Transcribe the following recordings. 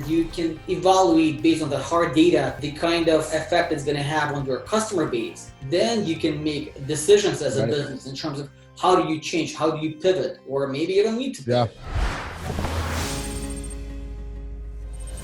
You can evaluate based on the hard data the kind of effect it's going to have on your customer base. Then you can make decisions as a business in terms of how do you change, how do you pivot, or maybe you don't need to pivot.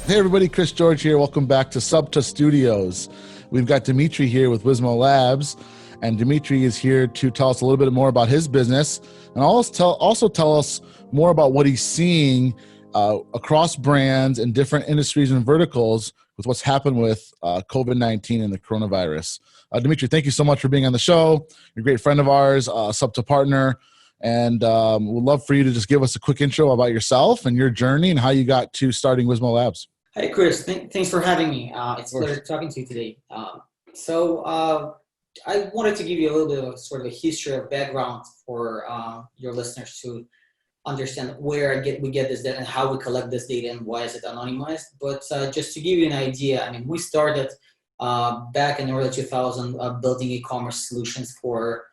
Hey everybody, Chris George here. Welcome back to SubSummit Studios. We've got Dmitri here with Wismo Labs, and Dmitri is here to tell us a little bit more about his business and also tell us more about what he's seeing across brands and different industries and verticals with what's happened with COVID-19 and the coronavirus. Dmitri, thank you so much for being on the show. You're a great friend of ours, SubSummit partner, and we'd love for you to just give us a quick intro about yourself and your journey and how you got to starting Wismo Labs. Hey, Chris. Thanks for having me. It's a pleasure talking to you today. I wanted to give you a little bit of sort of a history or background for your listeners to understand where we get this data and how we collect this data and why is it anonymized. But just to give you an idea, I mean, we started back in the early 2000s building e-commerce solutions for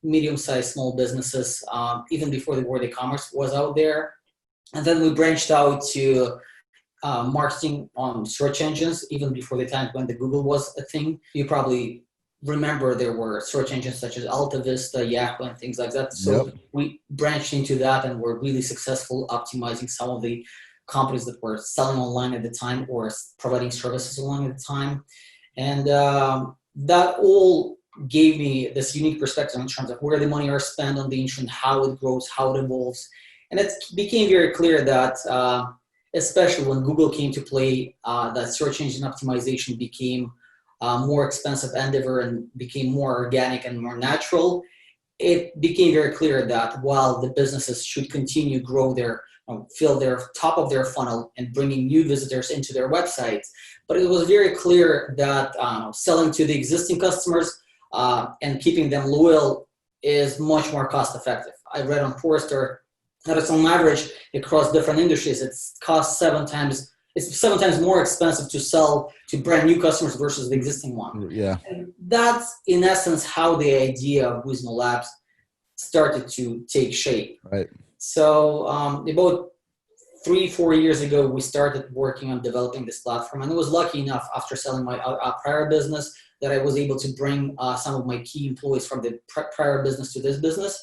medium-sized small businesses, even before the word e-commerce was out there. And then we branched out to marketing on search engines, even before the time when the Google was a thing. You probably remember there were search engines such as Alta Vista, Yahoo, and things like that. So we branched into that and were really successful optimizing some of the companies that were selling online at the time or providing services online at the time. And that all gave me this unique perspective in terms of where the money are spent on the internet, how it grows, how it evolves. And it became very clear that especially when Google came to play, that search engine optimization became more expensive endeavor and became more organic and more natural. It became very clear that while the businesses should continue to grow fill their top of their funnel and bringing new visitors into their websites, but it was very clear that selling to the existing customers and keeping them loyal is much more cost effective. I read on Forrester that it's on average across different industries, it's seven times more expensive to sell to brand new customers versus the existing one. Yeah. And that's in essence how the idea of Wismo Labs started to take shape. Right. So about 3-4 years ago, we started working on developing this platform, and I was lucky enough after selling my prior business that I was able to bring some of my key employees from the prior business to this business.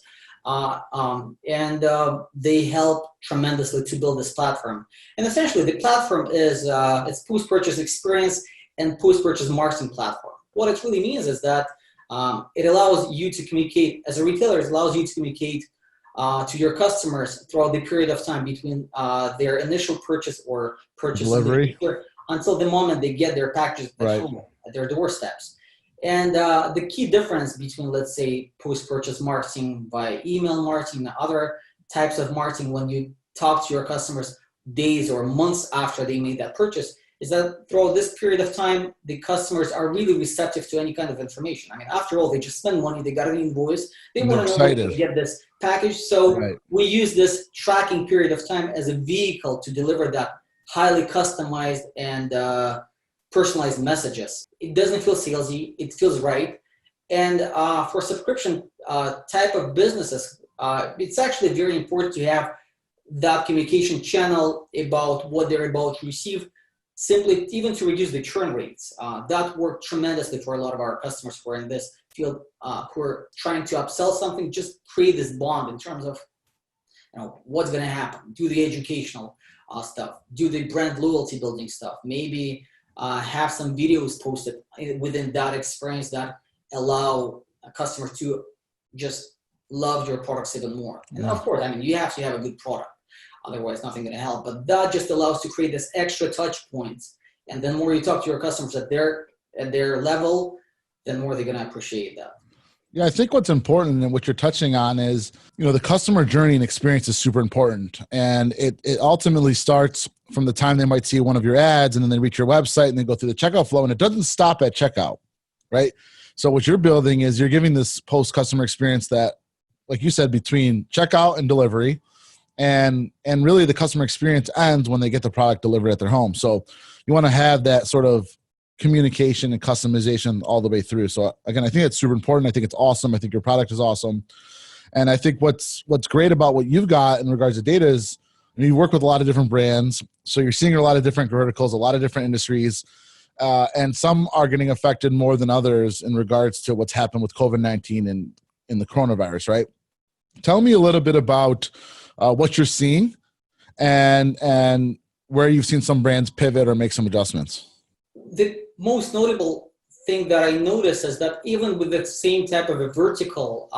They helped tremendously to build this platform. And essentially, the platform is it's post-purchase experience and post-purchase marketing platform. What it really means is that it allows you to communicate, as a retailer, it allows you to communicate to your customers throughout the period of time between their initial purchase or purchase delivery until the moment they get their packages at home, at their doorsteps. And the key difference between, let's say, post-purchase marketing by email marketing and other types of marketing when you talk to your customers days or months after they made that purchase is that throughout this period of time, the customers are really receptive to any kind of information. I mean, after all, they just spend money, they got an invoice, they want to know when they get this package. So we use this tracking period of time as a vehicle to deliver that highly customized and personalized messages. It doesn't feel salesy, it feels right. And for subscription type of businesses, it's actually very important to have that communication channel about what they're about to receive, simply even to reduce the churn rates. That worked tremendously for a lot of our customers who are in this field, who are trying to upsell something, just create this bond in terms of what's going to happen, do the educational stuff, do the brand loyalty building stuff, maybe have some videos posted within that experience that allow customers to just love your products even more. And of course, I mean, you have to have a good product. Otherwise, nothing going to help. But that just allows to create this extra touch points. And the more you talk to your customers at their level, the more they're going to appreciate that. Yeah, I think what's important and what you're touching on is, the customer journey and experience is super important. And it ultimately starts from the time they might see one of your ads and then they reach your website and they go through the checkout flow, and it doesn't stop at checkout, right? So what you're building is you're giving this post-customer experience that, like you said, between checkout and delivery, and really the customer experience ends when they get the product delivered at their home. So you want to have that sort of communication and customization all the way through. So again, I think it's super important. I think it's awesome. I think your product is awesome. And I think what's great about what you've got in regards to data is and you work with a lot of different brands. So you're seeing a lot of different verticals, a lot of different industries, and some are getting affected more than others in regards to what's happened with COVID-19 and in the coronavirus, right? Tell me a little bit about what you're seeing and where you've seen some brands pivot or make some adjustments. The most notable thing that I noticed is that even with the same type of a vertical,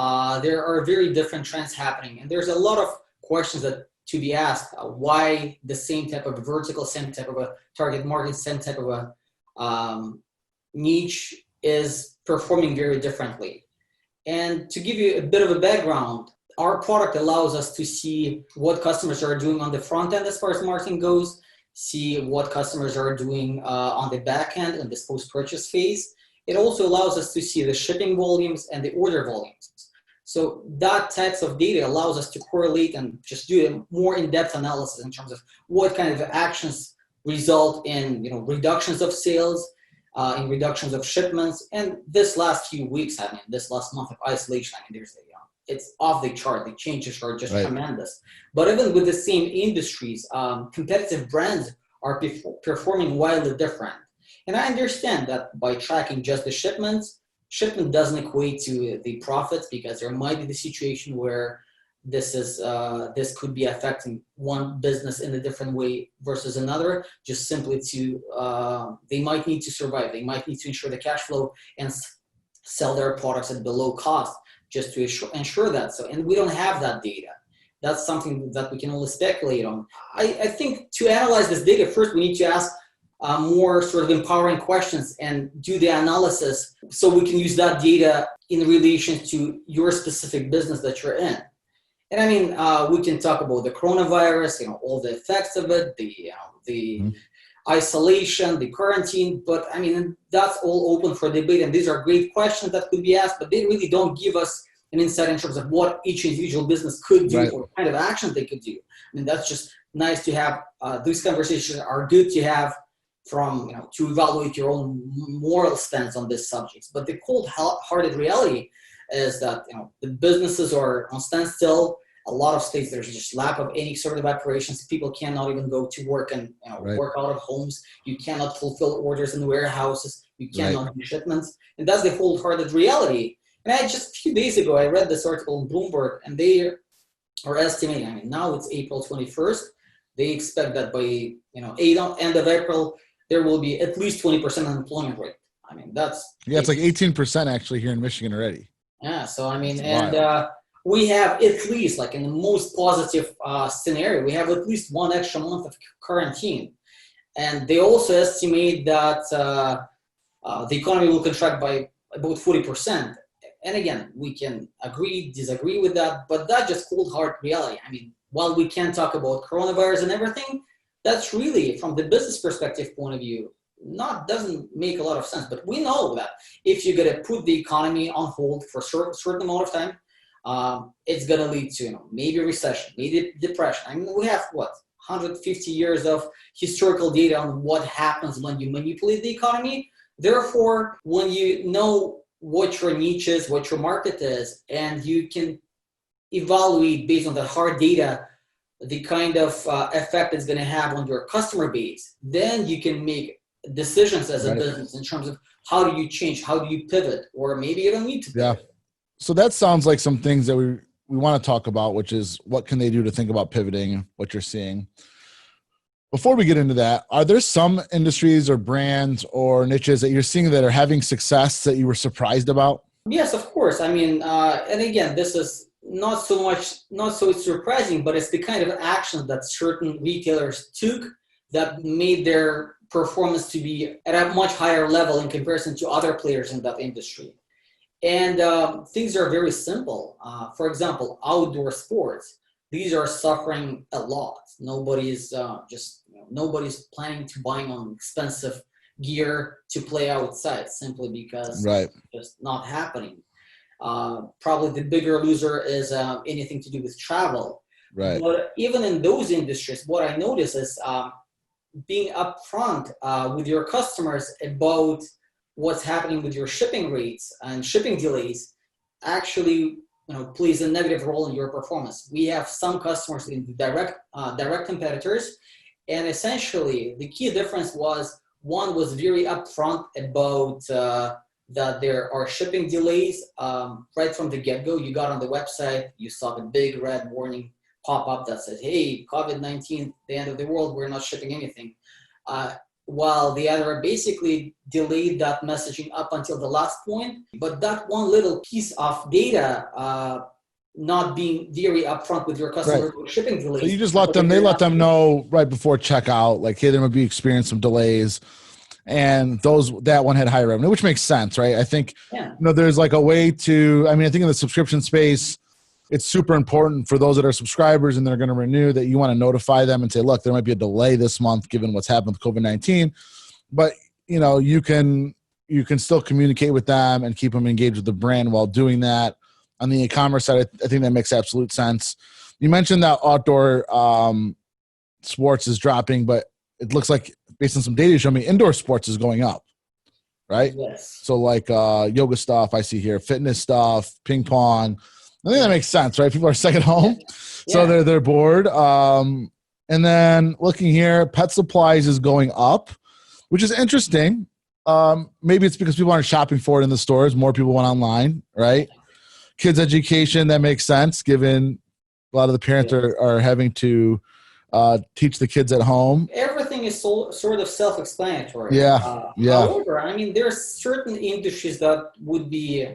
there are very different trends happening. And there's a lot of questions that to be asked, why the same type of a vertical, same type of a target market, same type of a niche is performing very differently. And to give you a bit of a background, our product allows us to see what customers are doing on the front end as far as marketing goes, see what customers are doing on the back end in this post-purchase phase. It also allows us to see the shipping volumes and the order volumes. So that types of data allows us to correlate and just do a more in-depth analysis in terms of what kind of actions result in reductions of sales, in reductions of shipments. And this last few weeks, this last month of isolation, it's off the chart. The changes are just tremendous. But even with the same industries, competitive brands are performing wildly different. And I understand that by tracking just the shipment doesn't equate to the profits, because there might be the situation where this could be affecting one business in a different way versus another, just simply they might need to survive. They might need to ensure the cash flow and sell their products at below cost just to ensure that. And we don't have that data. That's something that we can only speculate on. I think to analyze this data, first we need to ask more sort of empowering questions and do the analysis so we can use that data in relation to your specific business that you're in. And we can talk about the coronavirus, all the effects of it, the isolation, the quarantine, but that's all open for debate. And these are great questions that could be asked, but they really don't give us an insight in terms of what each individual business could do or kind of actions they could do. That's just nice to have. These conversations are good to have from, to evaluate your own moral stance on this subject. But the cold-hearted reality is that, the businesses are on standstill. A lot of states, there's just lack of any sort of operations. People cannot even go to work and work out of homes. You cannot fulfill orders in warehouses. You cannot do shipments. And that's the cold-hearted reality. And just a few days ago, I read this article in Bloomberg, and they are estimating, now it's April 21st. They expect that by end of April, there will be at least 20% unemployment rate. it's like 18% actually here in Michigan already. Yeah, so we have at least, like in the most positive scenario, we have at least one extra month of quarantine. And they also estimate that the economy will contract by about 40%. And again, we can agree, disagree with that, but that's just cold hard reality. While we can talk about coronavirus and everything, that's really, from the business perspective point of view, doesn't make a lot of sense. But we know that if you're going to put the economy on hold for a certain amount of time, it's going to lead to maybe recession, maybe depression. We have 150 years of historical data on what happens when you manipulate the economy. Therefore, when you know what your niche is, what your market is, and you can evaluate based on the hard data the kind of effect it's going to have on your customer base, then you can make decisions as a business in terms of how do you change, how do you pivot, or maybe you don't need to pivot. Yeah. So that sounds like some things that we want to talk about, which is what can they do to think about pivoting, what you're seeing. Before we get into that, are there some industries or brands or niches that you're seeing that are having success that you were surprised about? Yes, of course. And again, this is not so surprising, but it's the kind of action that certain retailers took that made their performance to be at a much higher level in comparison to other players in that industry. And things are very simple. For example, outdoor sports. These are suffering a lot. Nobody's nobody's planning to buy on expensive gear to play outside simply because it's just not happening. Probably the bigger loser is anything to do with travel. But even in those industries, what I notice is being upfront with your customers about what's happening with your shipping rates and shipping delays actually plays a negative role in your performance. We have some customers in direct competitors, and essentially the key difference was one was very upfront about that there are shipping delays right from the get-go. You got on the website, you saw the big red warning pop up that says, "Hey, COVID-19, the end of the world. We're not shipping anything." While the other basically delayed that messaging up until the last point. But that one little piece of data not being very upfront with your customer with shipping delays. So you just let them know right before checkout, like, hey, there might be experiencing some delays. And that one had high revenue, which makes sense, right? I think, there's like a way to, I think in the subscription space, it's super important for those that are subscribers and they're going to renew that you want to notify them and say, look, there might be a delay this month given what's happened with COVID-19, but you can still communicate with them and keep them engaged with the brand while doing that. On the e-commerce side, I think that makes absolute sense. You mentioned that outdoor sports is dropping, but it looks like based on some data you showed me, indoor sports is going up, right? Yes. So like yoga stuff I see here, fitness stuff, ping pong. I think that makes sense, right? People are stuck at home, so they're bored. And then looking here, pet supplies is going up, which is interesting. Maybe it's because people aren't shopping for it in the stores. More people went online, right? Kids education, that makes sense given a lot of the parents are having to teach the kids at home. Everything is sort of self-explanatory. Yeah. However, there are certain industries that would be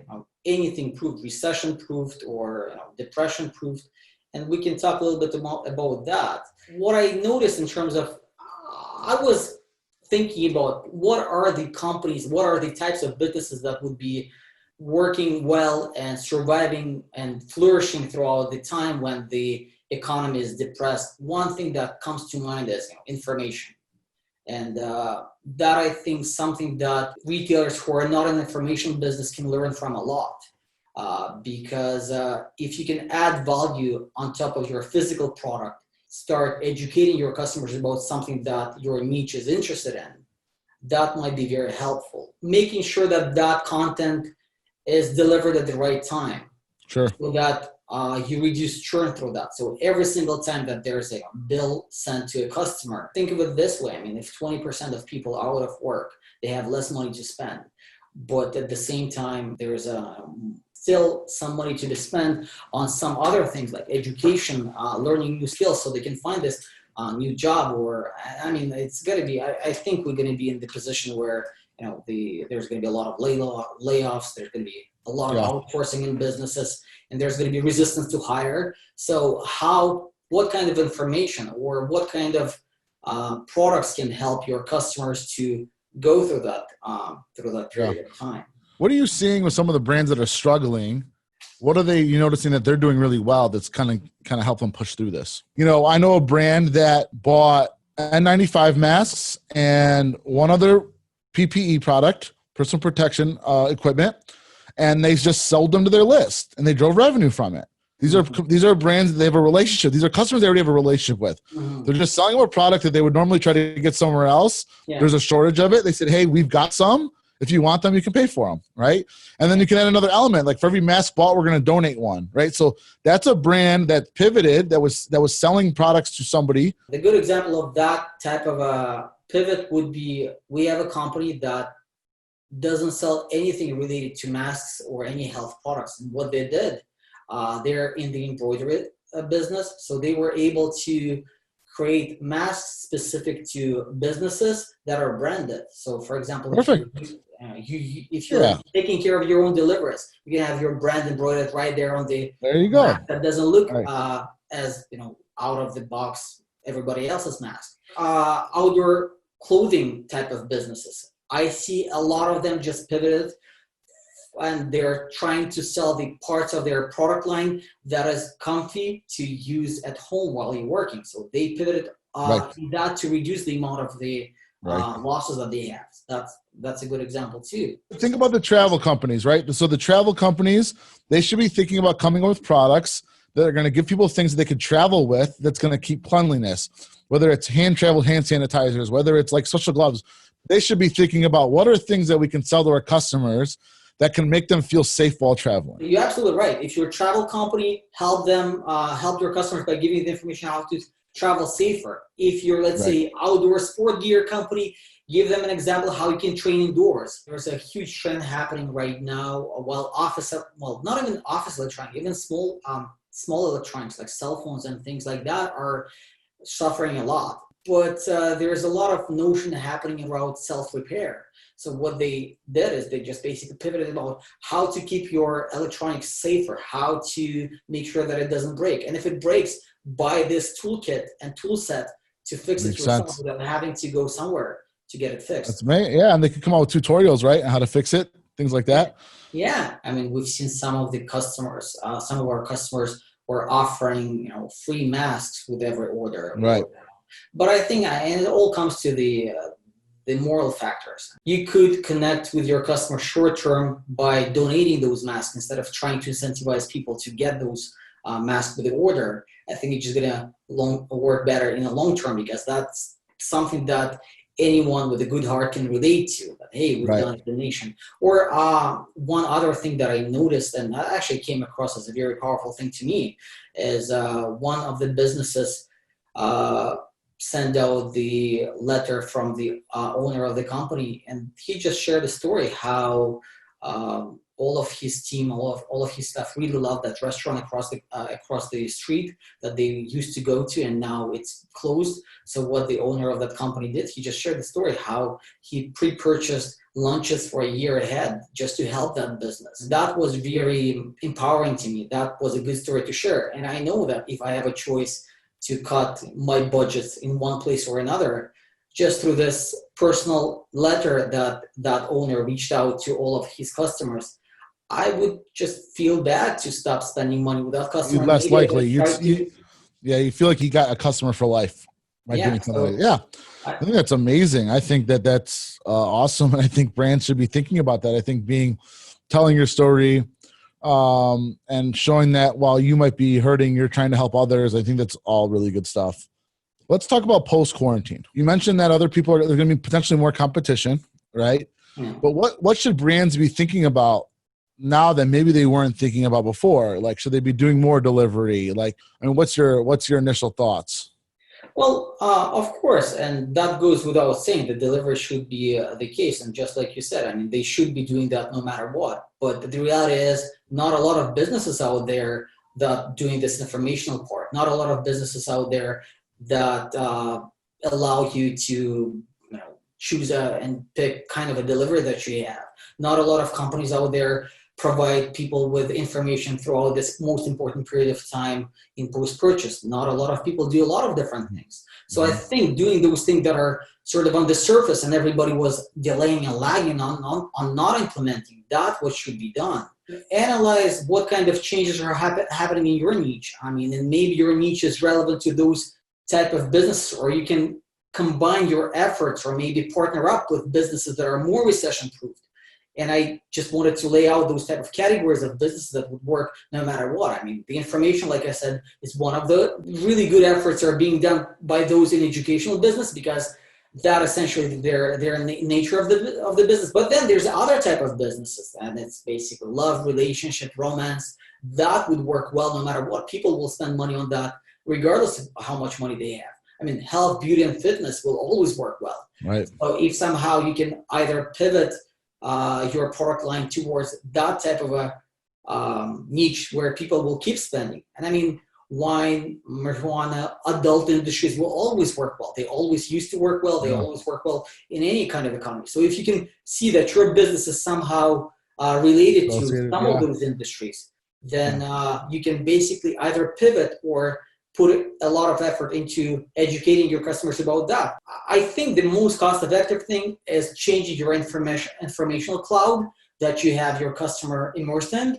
anything proof, recession proofed or depression proofed, and we can talk a little bit about that. What I noticed in terms of, I was thinking about what are the companies, what are the types of businesses that would be working well and surviving and flourishing throughout the time when the economy is depressed. One thing that comes to mind is information. And that I think something that retailers who are not in the information business can learn from a lot. Because if you can add value on top of your physical product, start educating your customers about something that your niche is interested in, that might be very helpful. Making sure that content is delivered at the right time. Sure. So that you reduce churn through that. So every single time that there's a bill sent to a customer, think of it this way. If 20% of people are out of work, they have less money to spend. But at the same time, there's still some money to be spent on some other things like education, learning new skills so they can find this new job. Or, it's going to be, I think we're going to be in the position where, there's going to be a lot of layoffs. There's going to be a lot of outsourcing in businesses, and there's going to be resistance to hire. So what kind of information or what kind of products can help your customers to go through that period of time? What are you seeing with some of the brands that are struggling? What are you noticing that they're doing really well that's kind of help them push through this? I know a brand that bought N95 masks and one other PPE product, personal protection equipment, and they just sold them to their list and they drove revenue from it. These are brands that they have a relationship. These are customers they already have a relationship with. Mm-hmm. They're just selling them a product that they would normally try to get somewhere else. Yeah. There's a shortage of it. They said, hey, we've got some. If you want them, you can pay for them, right? And then you can add another element. Like for every mask bought, we're going to donate one, right? So that's a brand that pivoted, that was selling products to somebody. The good example of that type of a pivot would be, we have a company that doesn't sell anything related to masks or any health products. And what they did, they're in the embroidery business. So they were able to create masks specific to businesses that are branded. So for example, if you're taking care of your own deliveries, you can have your brand embroidered right there on the there you go. Mask that doesn't look as out of the box everybody else's mask. Outdoor clothing type of businesses, I see a lot of them just pivoted and they're trying to sell the parts of their product line that is comfy to use at home while you're working. So they pivoted that to reduce the amount of the losses that they have. That's a good example too. Think about the travel companies, right? So the travel companies, they should be thinking about coming up with products that are going to give people things that they can travel with that's going to keep cleanliness, whether it's hand-traveled hand sanitizers, whether it's like special gloves. They should be thinking about what are things that we can sell to our customers that can make them feel safe while traveling. You're absolutely right. If you're a travel company, help them, help your customers by giving you the information how to travel safer. If you're, let's say, outdoor sport gear company, give them an example how you can train indoors. There's a huge trend happening right now. While not even office electronics, even small electronics like cell phones and things like that are suffering a lot. But there's a lot of notion happening around self-repair. So what they did is they just basically pivoted about how to keep your electronics safer, how to make sure that it doesn't break. And if it breaks, buy this toolkit and tool set to fix it yourself without having to go somewhere to get it fixed. That's amazing. Yeah, and they could come out with tutorials, right, on how to fix it, things like that. Yeah, I mean, we've seen some of our customers were offering, free masks with every order. Right. But I think, and it all comes to the moral factors. You could connect with your customer short term by donating those masks instead of trying to incentivize people to get those masks with the order. I think it's just gonna work better in the long term, because that's something that anyone with a good heart can relate to. That, hey, we've done a donation. Or one other thing that I noticed, and that actually came across as a very powerful thing to me, is one of the businesses send out the letter from the owner of the company, and he just shared a story how all of his team, all of his staff really loved that restaurant across the street that they used to go to, and now it's closed. So what the owner of that company did, he just shared the story how he pre-purchased lunches for a year ahead just to help that business. That was very empowering to me. That was a good story to share. And I know that if I have a choice to cut my budgets in one place or another, just through this personal letter that owner reached out to all of his customers, I would just feel bad to stop spending money without customers. You're less likely. You feel like you got a customer for life. I think that's amazing. I think that's awesome. And I think brands should be thinking about that. I think telling your story and showing that while you might be hurting, you're trying to help others. I think that's all really good stuff. Let's talk about post-quarantine. You mentioned that there's going to be potentially more competition, right? Yeah. But what should brands be thinking about now that maybe they weren't thinking about before? Like, should they be doing more delivery? Like, I mean, what's your initial thoughts? Well, of course, and that goes without saying. The delivery should be the case, and just like you said, I mean, they should be doing that no matter what. But the reality is, not a lot of businesses out there that doing this informational part. Not a lot of businesses out there that allow you to choose and pick kind of a delivery that you have. Not a lot of companies out there provide people with information throughout this most important period of time in post-purchase. Not a lot of people do a lot of different things. So I think doing those things that are sort of on the surface and everybody was delaying and lagging on not implementing, that's what should be done. Analyze what kind of changes are happening in your niche. I mean, and maybe your niche is relevant to those type of businesses, or you can combine your efforts or maybe partner up with businesses that are more recession-proof. And I just wanted to lay out those type of categories of businesses that would work no matter what. I mean, the information, like I said, is one of the really good efforts are being done by those in educational business, because that essentially their nature of the business. But then there's other type of businesses, and it's basically love, relationship, romance. That would work well no matter what. People will spend money on that regardless of how much money they have. I mean, health, beauty, and fitness will always work well. Right. So if somehow you can either pivot your product line towards that type of a niche where people will keep spending. And I mean, wine, marijuana, adult industries will always work well. They always used to work well. They always work well in any kind of economy. So if you can see that your business is somehow related to some of those industries, then you can basically either pivot or put a lot of effort into educating your customers about that. I think the most cost-effective thing is changing your informational cloud that you have your customer immersed in.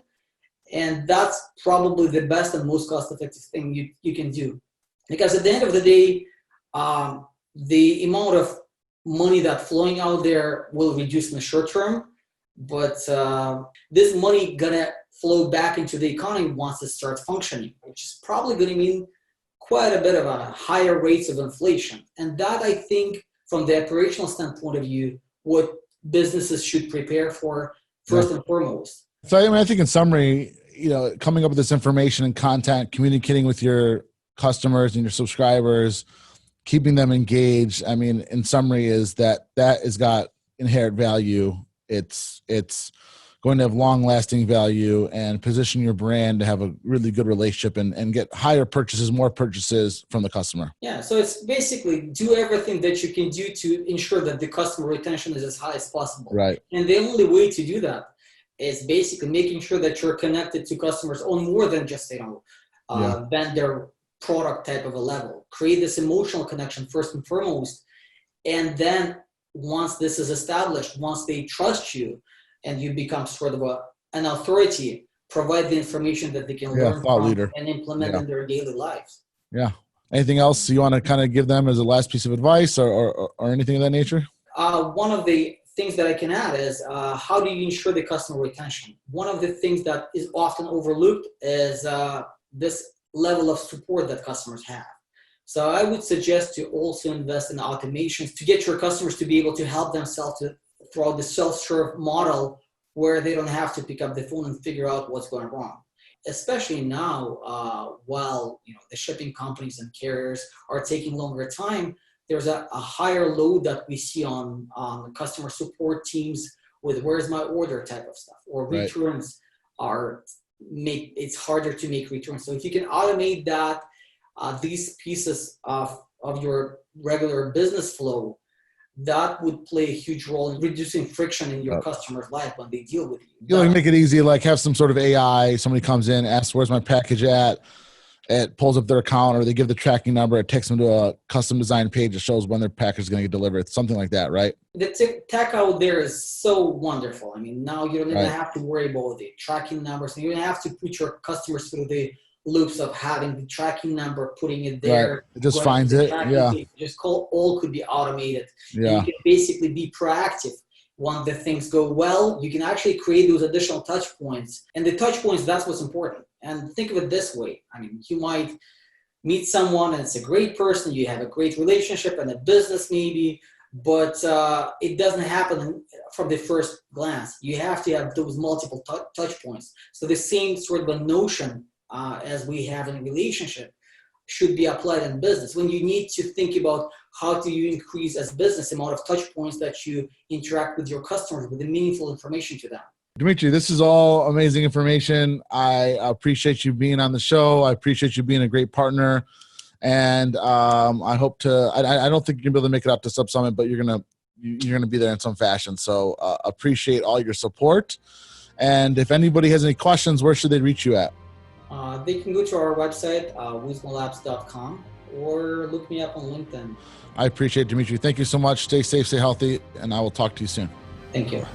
And that's probably the best and most cost-effective thing you can do. Because at the end of the day, the amount of money that's flowing out there will reduce in the short term, but this money gonna flow back into the economy once it starts functioning, which is probably gonna mean quite a bit of a higher rates of inflation. And that, I think, from the operational standpoint of view, what businesses should prepare for first and foremost. So I think in summary, coming up with this information and content, communicating with your customers and your subscribers, keeping them engaged. I mean, in summary, is that has got inherent value. It's going to have long-lasting value and position your brand to have a really good relationship and get higher purchases, more purchases from the customer. Yeah, so it's basically do everything that you can do to ensure that the customer retention is as high as possible. Right. And the only way to do that is basically making sure that you're connected to customers on more than just, vendor product type of a level. Create this emotional connection first and foremost. And then once this is established, once they trust you, and you become sort of an authority, provide the information that they can learn from leader. And implement in their daily lives. Yeah. Anything else you want to kind of give them as a last piece of advice or anything of that nature? One of the things that I can add is how do you ensure the customer retention? One of the things that is often overlooked is this level of support that customers have. So I would suggest to also invest in automations to get your customers to be able to help themselves throughout the self-serve model where they don't have to pick up the phone and figure out what's going wrong. Especially now, while the shipping companies and carriers are taking longer time, there's a higher load that we see on customer support teams with where's my order type of stuff, or returns it's harder to make returns. So if you can automate that, these pieces of your regular business flow, that would play a huge role in reducing friction in your customer's life when they deal with you. Make it easy, like have some sort of AI, somebody comes in, asks, where's my package at? It pulls up their account, or they give the tracking number. It takes them to a custom design page that shows when their package is going to get delivered. Something like that, right? The tech out there is so wonderful. I mean, now you don't even have to worry about the tracking numbers. You don't have to put your customers through the loops of having the tracking number, putting it there. Right. It just finds it. Yeah. Just all could be automated. Yeah. And you can basically be proactive. When the things go well, you can actually create those additional touch points. And the touch points, that's what's important. And think of it this way. I mean, you might meet someone and it's a great person. You have a great relationship and a business maybe, but it doesn't happen from the first glance. You have to have those multiple touch points. So the same sort of a notion as we have in a relationship should be applied in business. When you need to think about how do you increase as business amount of touch points that you interact with your customers with the meaningful information to them. Dmitri, this is all amazing information. I appreciate you being on the show. I appreciate you being a great partner. And I hope to, I don't think you're going to be able to make it up to SubSummit, but you're going to be there in some fashion. So appreciate all your support. And if anybody has any questions, where should they reach you at? They can go to our website, wismolabs.com, or look me up on LinkedIn. I appreciate it, Dmitri. Thank you so much. Stay safe, stay healthy, and I will talk to you soon. Thank you.